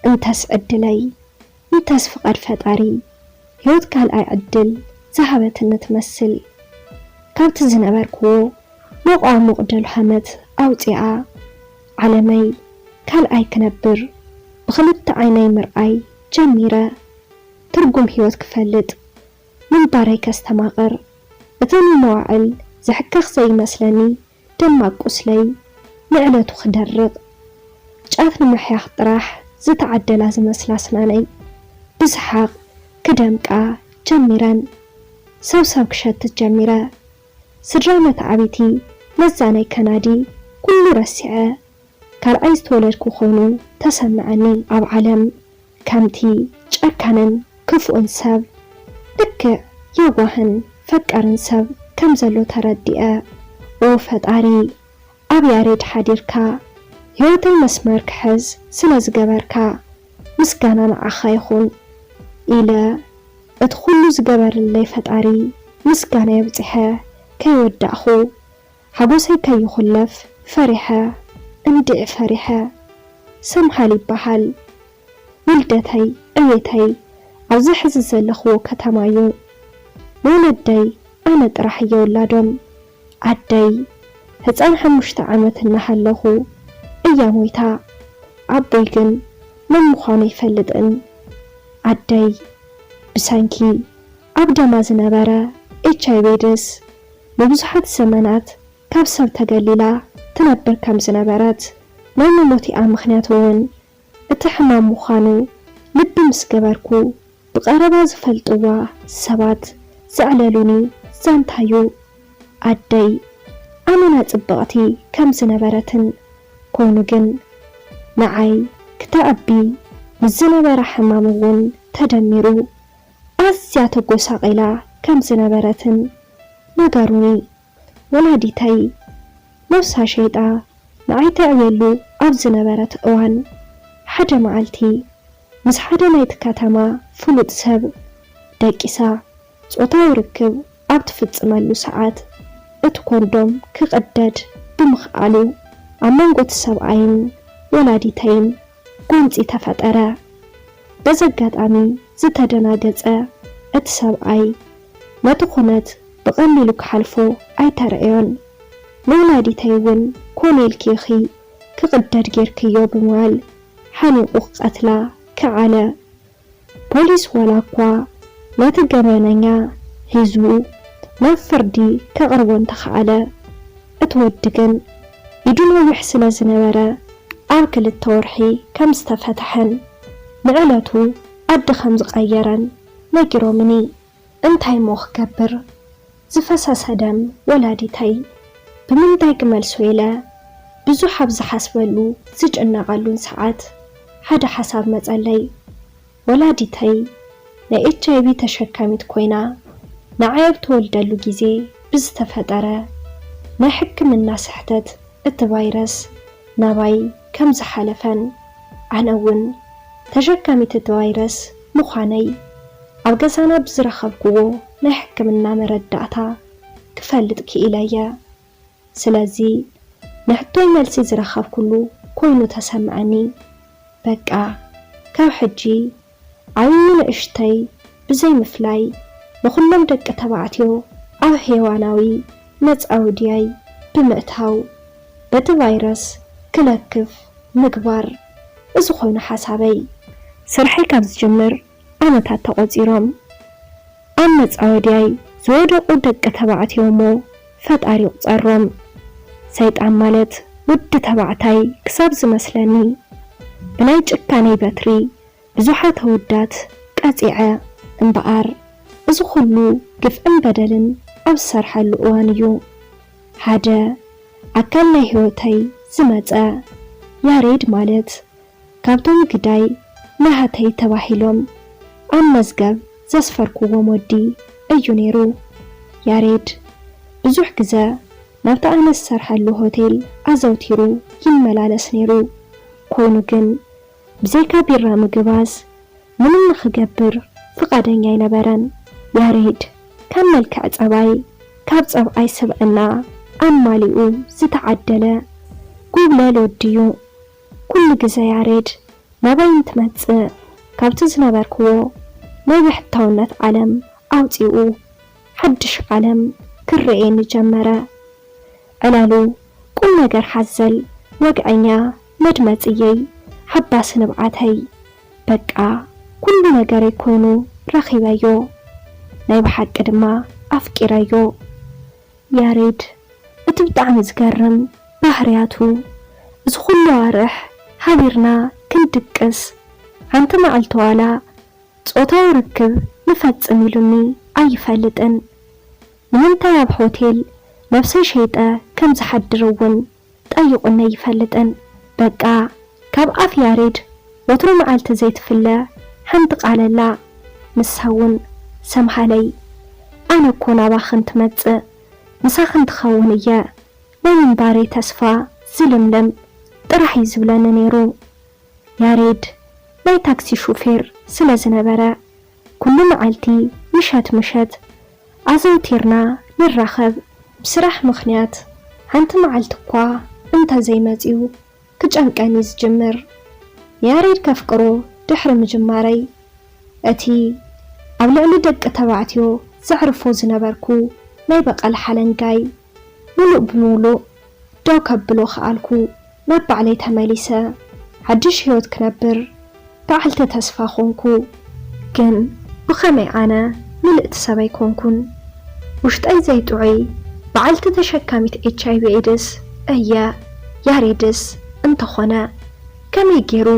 انتس عدلي انتس فقد فتاري هيوت كال اي عدل زهبت نتمثل كابت زنبركو موقع مقدل حمد أوتيعا علمي كال اي كنبر بخلت عيني مرأي جميرة ترقم هيوت كفلت من باري كاستماغر بتاني مواعل زحكخ زي مسلني دماغ قسلي نعلتو خدرق جاثن محياخ طراح زتعدل از مسلاسناني بزحاق كدمكا جميران سوساب كشت جميرة سرامة عبيتي مزاني كنادي كل رسعة كار ايز تولدكو خونو تسمعني اب علم كامتي جاكانن كفو انساب دكع يواهن فكر انساب كمزلو تردئة وفتاري اب ياريد حديركا هيوت المسمار كحز سلز جبركا مسكانا نعخا يخون إلى ادخلو زجبر اللي فتاري مسكانا يبتحا كي ودعخو حبوسي كي يخلف فرحة اندع فرحة سمحالي بحال ولدتي أويتي عوزي حز زلخو كتمايو مولدي أنا ترح يولادهم عدي هتسان حمشت عمت النحلخو إيا مويتا عبيقن من مخاني يفلدن عدي بسانكي عبدا ما زنبرا HIV ببزحات زمانات كابسب تقليلا تنبر كم زنبرات نايم موتي مخنياتون اتحمام مخانو لب مسكبركو بقربا زفلطوا سبات زعللوني زانتايو عدي أمنا تبقتي كم زنبرتن كونو جن نعي كتأبي مزنبر حمامون تدميرو أسياتو قساقيلا كم زنبرتن نقاروني ولاديتي نفسها شيطا نعي تعيلو أب زنبرت أوان حاجة معالتي مس حاجة نايت كاتما فلوت سب داكيسا صوتاو ركب أب تفتمالو ساعات اتكوندوم كقدد بمخالو أمانغوت سبعين ولاديتين قنصي تفترة بزقات أمي زتدنا جزء اتسبعي ما تخونت بقليلو كحلفو أي ترعيون ولاديتين كوني الكيخي كقدد جيركيو بموال حاني قتلا كعلا بوليس ولاقوا ما تقبانيا هزو ما فردي كغربون تخعلا اتودقن يدلو يحسن زنبرا أركل التورحي كم استفتحن معلاتو أد خمز غيران نجرو مني انتاي موخ كبر زفسا سدم ولاديتي بمن دايق ملسويلة بزو حبز حسبلو زج انغالون ساعات حدا حساب مزالي ولاديتي نا HIV تشكامت كوينا نعيب تولدلو جيزي بزتفترة نا حكم الناس حتت التفايرس ناباي كم زحالفن عناون تشكامت التفايرس مخاني أبقسانا بزرخبكو نحكمنا مردعتا كفلتك إليا سلازي نحطوي ملسي زرخب كلو كوينو تسمعني بقى كاو حجي عيون اشتي بزي مفلاي نخلم دك تبعتيو أو حيواناوي نتس أودياي بمئتاو بتفايرس كلكف مقبار إذا خوينو حسابي سرحي كابز جمر أنا تاتقوزيرام أمت أودياي زودو دك تبعتيومو فتاري قصرم سيد عمالت ود تبعتاي كساب زمسلني بناي ጭካኔ በትሪ ብዙሓት ተወዳት ቀፂዐ እምበኣር እዚ ኩሉ ግፍዕን በደልን ኣብ ዝሰርሐሉ እዋን እዩ ሓደ ኣካል ናይ ህይወተይ ዝመፀ ያሬድ ማለት ካብቶም ግዳይ ናሃተይ ተባሂሎም ኣብ መዝገብ ዘስፈርክዎም ወዲ እዩ ነይሩ ያሬድ ብዙሕ ግዜ ናብታ ኣነ ዝሰርሐሉ ሆቴል ኣዘውቲሩ ይመላለስ ነይሩ ኮይኑ ግን ብዘይካ ቢራ ምግባዝ ምንም ንኽገብር ፍቃደኛ ኣይነበረን ያሬድ ካብ መልክዕ ፀባይ ካብ ፀብኣይ ስብዕና ኣማሊኡ ዝተዓደለ ጉብለል ወድዩ ኩሉ ግዜ ያሬድ ናባይን ትመጽእ ካብቲ ዝነበርክዎ ናይ ብሕታውነት ዓለም ኣውፂኡ ሓድሽ ዓለም ክርኤኒ ጀመረ። ዕላሉ ቁም ነገር ሓዘል ወግዐኛ መድመጽየይ ሓባስ ንብዓተይ በቃ ኩሉ ነገረይ ኮይኑ ረኺበዮ ናይ ብሓቂ ድማ ኣፍቂረዮ። ያሬድ እቲ ብጣዕሚ ዝገርም ባህርያቱ እዚ ኩሉ ኣዋርሕ ሃቢርና ክንድቅስ ሓንቲ መዓልቲ ዋላ ጾታዊ ርክብ ንፈጽም ኢሉኒ ኣይፈልጥን። ንምንታይ ኣብ ሆቴል ነፍሰይ ሸይጠ ከም ዝሓድር እውን ጠይቁኒ ኣይፈልጥን። በቃ ካብ ኣፍ ያሬድ ወትሮ መዓልቲ ዘይትፍለ ሓንቲ ቃለላ ንሳ እውን ሰምሃለይ ኣነ እኮ ናባኽን ትመጽእ ንሳኽን ትኸውን እየ ናይ ምንባረይ ተስፋ ዝልምልም ጥራሕ እዩ ዝብለኒ ነይሩ። ያሬድ ናይ ታክሲ ሹፌር ስለ ዝነበረ ኩሉ መዓልቲ ምሸት ኣዘውቲርና ንራኸብ። ብስራሕ ምኽንያት ሓንቲ መዓልቲ እኳ እንተዘይመጺኡ ክጨንቀኒ ዝጅምር። ያሬድ ከፍቅሮ ድሕሪ ምጅማረይ እቲ ኣብ ልዕሊ ደቂ ተባዕትዮ ዘዕርፎ ዝነበርኩ ናይ በቐል ሓለንጋይ ሙሉእ ብምሉእ ደው ከብሎ ኸኣልኩ ናብ ባዕለይ ተመሊሰ ሓድሽ ህይወት ክነብር በዓልቲ ተስፋ ኾንኩ። ግን ብኸመይ ኣነ ምልእቲ ሰብ ኣይኮንኩን። ውሽጠይ ዘይጥዑይ በዓልቲ ተሸካሚት HIV ኤድስ እየ። ያሬድስ እንተኾነ ከመይ ገይሩ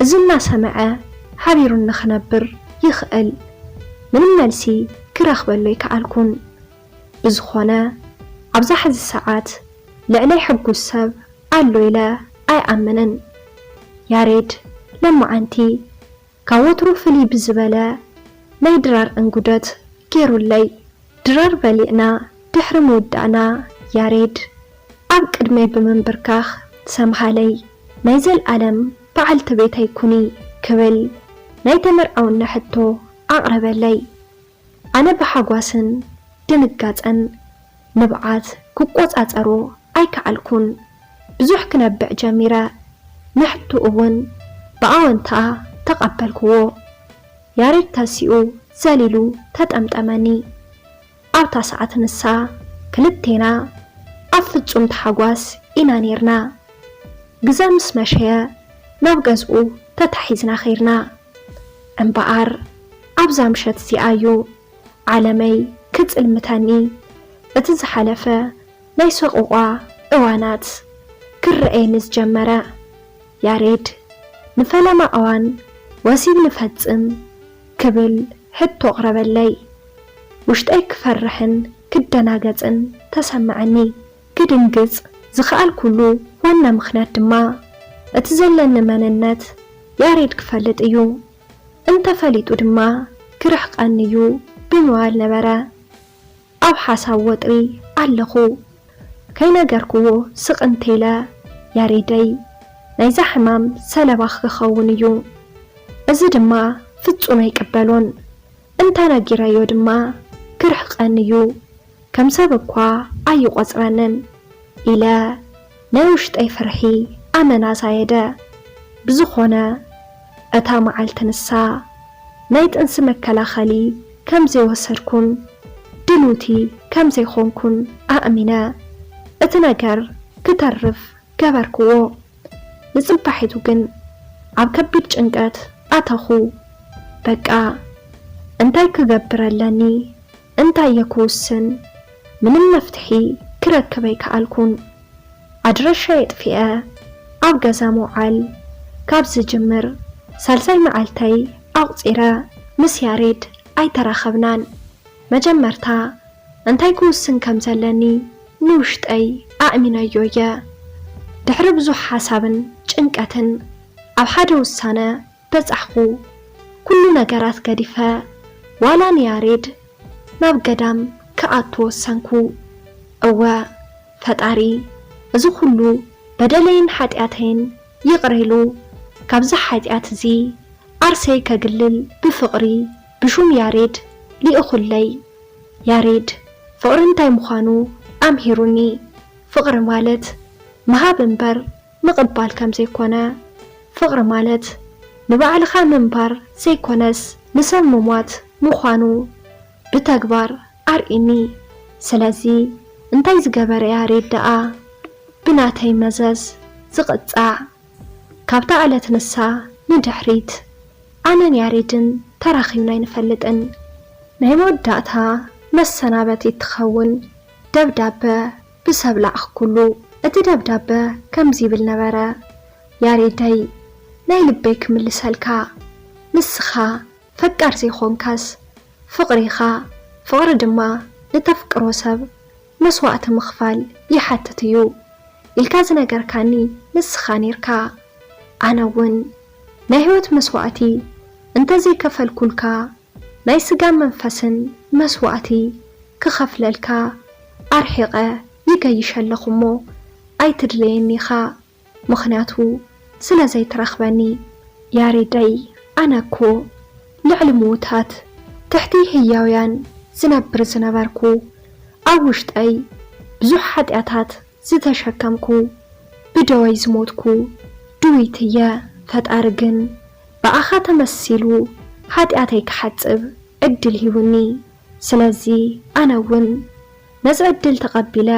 እዚ እናሰምዐ ሓቢሩ ንኽነብር ይኽእል? ምንም መልሲ ክረኽበሎ ይከኣልኩን። ብዝኾነ ኣብዛ ሕዚ ሰዓት ልዕለይ ሕጉስ ሰብ ኣሎ ኢለ ኣይኣምንን። ያሬድ ለማዓንቲ ካብ ወትሩ ፍልይ ብዝበለ ናይ ድራር እንጉደት ገይሩለይ። ድራር በሊዕና ድሕሪ ምውዳእና ያሬድ ኣብ ቅድመይ ብምንብርካኽ ሰምሃለይ ናይ ዘለዓለም በዓልቲ ቤት ኣይኩኒ ክብል ናይ ተመርዓውና ሕቶ ኣቕረበለይ። ኣነ ብሓጓስን ድንጋጸን ንብዓት ክቆጻጸሮ ኣይከኣልኩን። ብዙሕ ክነብዕ ጀሚረ ንሕቱ እውን ብኣወንታ ተቐበልክዎ። ያሬድ ተሲኡ ዘሊሉ ተጠምጠመኒ። ኣብታ ሰዓት ንሳ ክልቴና ኣብ ፍጹም ተሓጓስ ኢና ነርና። ግዛ ምስ መሸየ ናብ ገዝኡ ተታሒዝና ኸይርና። እምበኣር ኣብዛ ምሸት እዚኣዩ ዓለመይ ክጽልምተኒ እቲ ዝሓለፈ ናይ ሰቑቋ እዋናት ክርአየኒ ዝጀመረ። ያሬድ ንፈለማ እዋን ወሲብ ንፈጽም ክብል ሕቶ ኣቕረበለይ። ውሽጠይ ክፈርሕን ክደናገጽን ተሰምዐኒ። ክድንግጽ ዝኽኣል ኩሉ ዋና ምኽንያት ድማ እቲ ዘለኒ መንነት ያሬድ ክፈልጥ እዩ። እንተፈሊጡ ድማ ክርሕቐኒ እዩ ብምባል ነበረ። ኣብ ሓሳብ ወጥሪ ኣለኹ። ከይነገርክዎ ስቕንቴለ ያሬደይ ናይዛ ሕማም ሰለባ ክኸውን እዩ። እዚ ድማ ፍጹም ኣይቅበሎን። እንተነጊረዮ ድማ ክርሕቐኒ እዩ። ከም ሰብ እኳ ኣይቆጽረንን ኢለ ናይ ውሽጠይ ፍርሒ ኣመናሳየደ። ብዝኾነ እታ መዓልቲ ንሳ ናይ ጥንሲ መከላኸሊ ከም ዘይወሰድኩን ድልውቲ ከም ዘይኾንኩን ኣእሚነ እቲ ነገር ክተርፍ ገበርክዎ። ንጽባሒቱ ግን ኣብ ከቢድ ጭንቀት ኣተኹ። በቃ እንታይ ክገብረለኒ እንታይ የክውስን ምንም መፍትሒ ክረክብ ኣይከኣልኩን። ኣድራሻ የጥፍአ ኣብ ገዛ ምውዓል ካብ ዝጅምር ሳልሳይ መዓልተይ ኣቕፂረ ምስ ያሬድ ኣይተራኸብናን። መጀመርታ እንታይ ክውስን ከም ዘለኒ ንውሽጠይ ኣእሚነዮ እየ። ድሕሪ ብዙሕ ሓሳብን ጭንቀትን ኣብ ሓደ ውሳነ በጻሕኹ። ኩሉ ነገራት ገዲፈ ዋላ ንያሬድ ናብ ገዳም ክኣቱ ወሰንኩ። እወ ፈጣሪ እዚ ኩሉ በደለይን ሓጢኣተይን ይቕር ኢሉ ካብዚ ሓጢኣት እዚ ዓርሰይ ከግልል ብፍቕሪ ብሹም ያሬድ ሊእኹለይ። ያሬድ ፍቕሪ እንታይ ምዃኑ ኣምሂሩኒ። ፍቕሪ ማለት መሃብ እምበር ምቕባል ከም ዘይኮነ፣ ፍቕሪ ማለት ንባዕልኻ ምንባር ዘይኮነስ ንሰብ ምሟት ምዃኑ ብተግባር ኣርኢኒ ስለዚ እንታይ ዝገበረ ያሬድ ደኣ ብናተይ መዘዝ ዝቕጻዕ ካብታ ዕለት ንሳ ንድሕሪት ኣነን ያሬድን ተራኺብና ይንፈልጥን ናይ መወዳእታ መሰናበቲት ትኸውን ደብዳበ ብሰብ ላኣኽኩሉ እቲ ደብዳበ ከምዚ ይብል ነበረ ያሬደይ ናይ ልበይ ክምልሰልካ ንስኻ ፈቃር ዘይኾንካስ ፍቕሪኻ ፍቕሪ ድማ ንተፍቅሮ ሰብ መስዋዕቲ ምኽፋል ይሓትት እዩ ኢልካ ዝነገርካኒ ንስኻ ነርካ ኣነ እውን ናይ ህይወት መስዋዕቲ እንተዘይከፈልኩልካ ናይ ስጋ መንፈስን መስዋዕቲ ክኸፍለልካ ኣርሒቐ ይገይሸለኹ እሞ ኣይትድለየኒኻ ምኽንያቱ ስለ ዘይትረኽበኒ ያሬደይ ኣነ እኮ ልዕሊ ምዉታት ትሕቲ ህያውያን ዝነብር ዝነበርኩ ኣብ ውሽጠይ ብዙሕ ሓጢኣታት ዝተሸከምኩ ብደወይ ዝሞትኩ ድዊት እየ ፈጣሪ ግን ብኣኻ ተመሲሉ ሓጢኣተይ ክሓፅብ ዕድል ሂቡኒ ስለዚ ኣነ እውን ነዚ ዕድል ተቐቢለ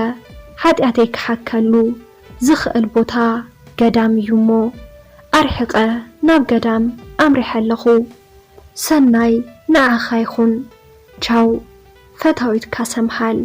ሓጢኣተይ ክሓከሉ ዝኽእል ቦታ ገዳም እዩ እሞ ኣርሒቐ ናብ ገዳም ኣምሪሐ ኣለኹ ሰናይ ንዓኻ ይኹን ቻው ፈታዊትካ ሰምሃል